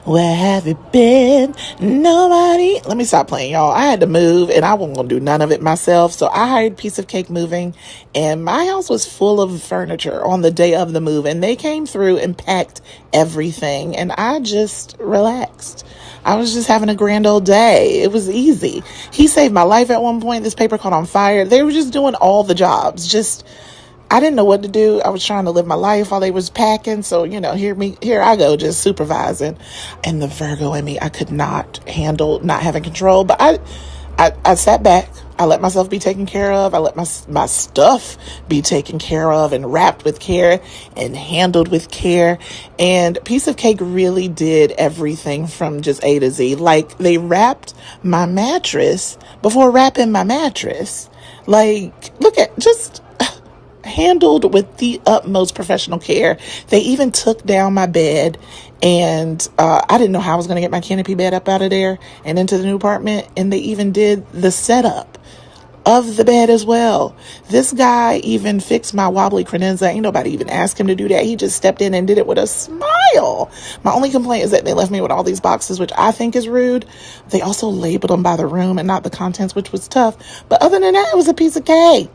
Where have you been? Nobody. Let me stop playing, y'all. I had to move and I wasn't going to do none of it myself. So I hired Piece of Cake Moving, and my house was full of furniture on the day of the move. And they came through and packed everything. And I just relaxed. I was just having a grand old day. It was easy. He saved my life at one point. This paper caught on fire. They were just doing all the jobs. I didn't know what to do. I was trying to live my life while they was packing. So, here I go, just supervising. And the Virgo in me, I could not handle not having control. But I sat back. I let myself be taken care of. I let my stuff be taken care of and wrapped with care and handled with care. And Piece of Cake really did everything from just A to Z. Like, they wrapped my mattress before wrapping my mattress. Like, look at just handled with the utmost professional care. They even took down my bed, and I didn't know how I was going to get my canopy bed up out of there and into the new apartment. And they even did the setup of the bed as well. This guy even fixed my wobbly credenza. Ain't nobody even asked him to do that. He just stepped in and did it with a smile. My only complaint is that they left me with all these boxes, which I think is rude. They also labeled them by the room and not the contents, which was tough. But other than that, it was a piece of cake.